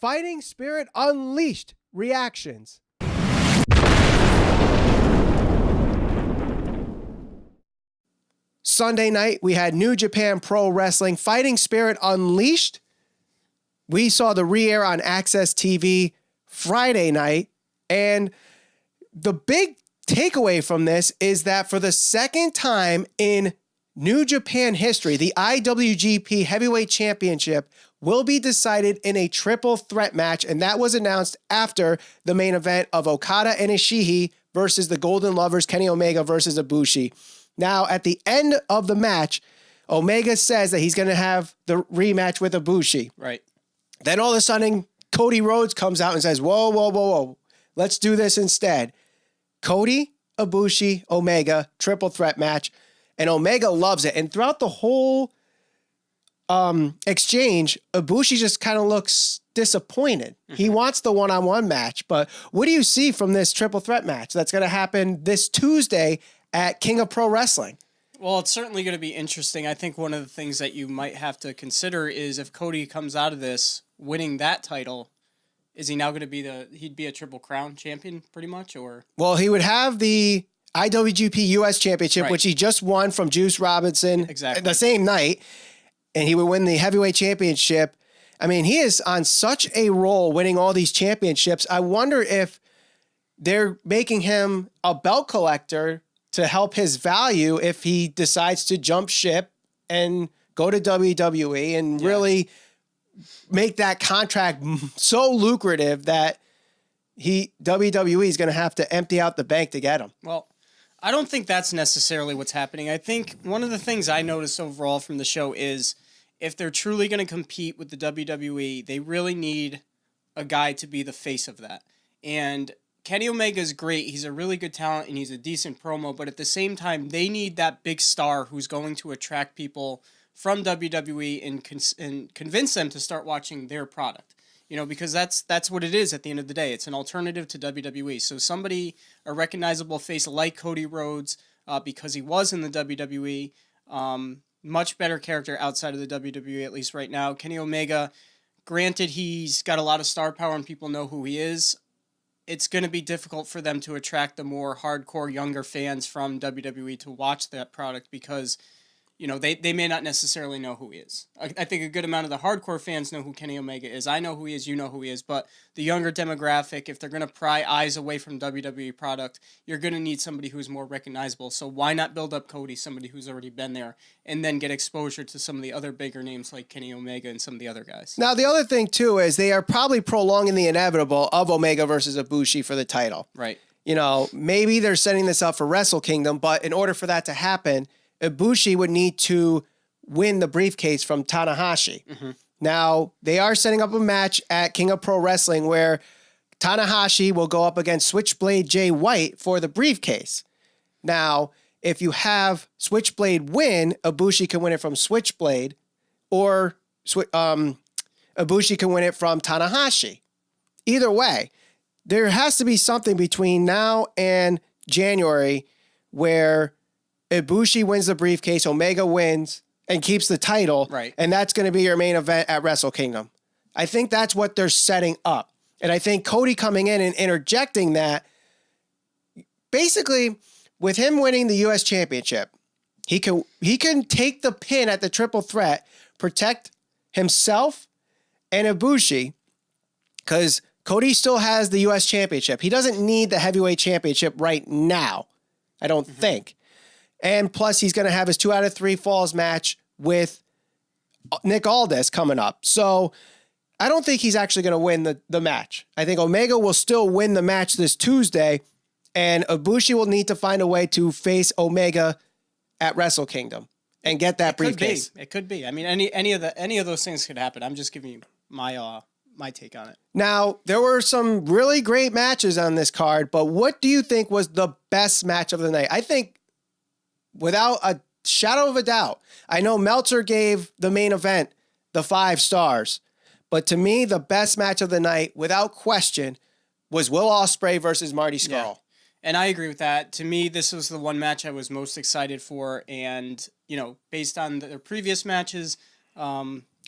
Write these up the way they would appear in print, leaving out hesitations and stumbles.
Fighting Spirit Unleashed reactions. Sunday night, we had New Japan Pro Wrestling Fighting Spirit Unleashed. We saw the re-air on Access TV Friday night. And the big takeaway from this is that for the second time in New Japan history, the IWGP Heavyweight Championship will be decided in a triple threat match, and that was announced after the main event of Okada and Ishii versus the Golden Lovers, Kenny Omega versus Ibushi. Now, at the end of the match, Omega says that he's going to have the rematch with Ibushi. Right. Then all of a sudden, Cody Rhodes comes out and says, whoa, whoa, whoa, whoa. Let's do this instead. Cody, Ibushi, Omega, triple threat match. And Omega loves it. And throughout the whole exchange, Ibushi just kind of looks disappointed. Mm-hmm. He wants the one-on-one match. But what do you see from this triple threat match that's going to happen this Tuesday at King of Pro Wrestling? Well, it's certainly going to be interesting. I think one of the things that you might have to consider is if Cody comes out of this winning that title, is he now going to be he'd be a Triple Crown champion pretty much, or? Well, he would have the IWGP US Championship, right, which he just won from Juice Robinson the same night, and he would win the Heavyweight Championship. I mean, he is on such a roll winning all these championships. I wonder if they're making him a belt collector to help his value if he decides to jump ship and go to WWE and really make that contract so lucrative that WWE is going to have to empty out the bank to get him. Well, I don't think that's necessarily what's happening. I think one of the things I noticed overall from the show is if they're truly going to compete with the WWE, they really need a guy to be the face of that. And Kenny Omega is great. He's a really good talent and he's a decent promo, but at the same time, they need that big star who's going to attract people from WWE and convince them to start watching their product. You know, because that's what it is at the end of the day. It's an alternative to WWE. So somebody, a recognizable face like Cody Rhodes, because he was in the WWE, much better character outside of the WWE, at least right now. Kenny Omega, granted, he's got a lot of star power and people know who he is. It's going to be difficult for them to attract the more hardcore younger fans from WWE to watch that product because, you know, they may not necessarily know who he is. I think a good amount of the hardcore fans know who Kenny Omega is. I know who he is, you know who he is, but the younger demographic, if they're going to pry eyes away from WWE product, you're going to need somebody who's more recognizable. So why not build up Cody, somebody who's already been there, and then get exposure to some of the other bigger names like Kenny Omega and some of the other guys? Now, the other thing, too, is they are probably prolonging the inevitable of Omega versus Ibushi for the title. Right. You know, maybe they're setting this up for Wrestle Kingdom, but in order for that to happen, Ibushi would need to win the briefcase from Tanahashi. Mm-hmm. Now, they are setting up a match at King of Pro Wrestling where Tanahashi will go up against Switchblade Jay White for the briefcase. Now, if you have Switchblade win, Ibushi can win it from Switchblade, or Ibushi can win it from Tanahashi. Either way, there has to be something between now and January where Ibushi wins the briefcase, Omega wins, and keeps the title. Right. And that's going to be your main event at Wrestle Kingdom. I think that's what they're setting up. And I think Cody coming in and interjecting that, basically, with him winning the U.S. Championship, he can take the pin at the triple threat, protect himself and Ibushi, because Cody still has the U.S. Championship. He doesn't need the Heavyweight Championship right now, I don't think. And plus, he's going to have his 2 out of 3 falls match with Nick Aldis coming up. So I don't think he's actually going to win the match. I think Omega will still win the match this Tuesday, and Ibushi will need to find a way to face Omega at Wrestle Kingdom and get that briefcase. It could be. I mean, any of those things could happen. I'm just giving you my take on it. Now, there were some really great matches on this card, but what do you think was the best match of the night? I think, without a shadow of a doubt, I know Meltzer gave the main event the 5 stars, but to me, the best match of the night, without question, was Will Ospreay versus Marty Scurll. Yeah. And I agree with that. To me, this was the one match I was most excited for, and, you know, based on their previous matches,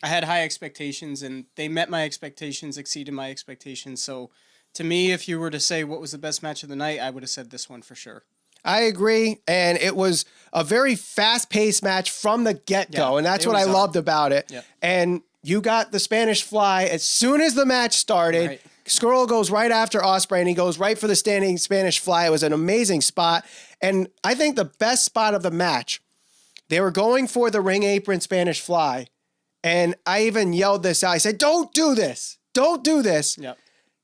I had high expectations, and they met my expectations, exceeded my expectations. So, to me, if you were to say what was the best match of the night, I would have said this one for sure. I agree, and it was a very fast-paced match from the get-go, Yeah, and that's it what I was loved about it. Yeah. And you got the Spanish Fly as soon as the match started. Right. Skrull goes right after Ospreay, and he goes right for the standing Spanish Fly. It was an amazing spot, and I think the best spot of the match, they were going for the ring apron Spanish Fly, and I even yelled this out. I said, "Don't do this! Don't do this!" Yep.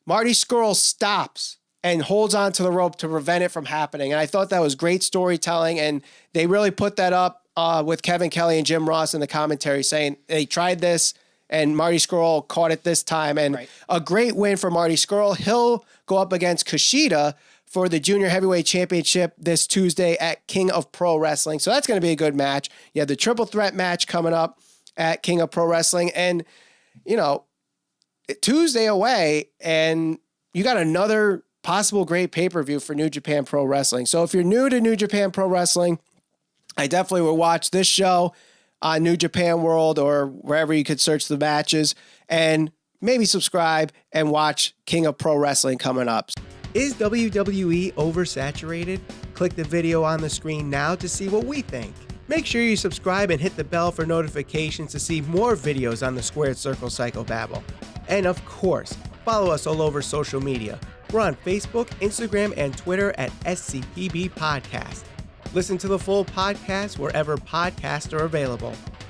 Marty Scurll stops and holds on to the rope to prevent it from happening. And I thought that was great storytelling. And they really put that up with Kevin Kelly and Jim Ross in the commentary saying they tried this and Marty Scurll caught it this time. And a great win for Marty Scurll. He'll go up against Kushida for the Junior Heavyweight Championship this Tuesday at King of Pro Wrestling. So that's going to be a good match. You have the triple threat match coming up at King of Pro Wrestling. And, you know, Tuesday away, and you got another possible great pay-per-view for New Japan Pro Wrestling. So if you're new to New Japan Pro Wrestling, I definitely would watch this show on New Japan World or wherever you could search the matches, and maybe subscribe and watch King of Pro Wrestling coming up. Is WWE oversaturated? Click the video on the screen now to see what we think. Make sure you subscribe and hit the bell for notifications to see more videos on the Squared Circle Psychobabble. And of course, follow us all over social media. We're on Facebook, Instagram, and Twitter at SCPB Podcast. Listen to the full podcast wherever podcasts are available.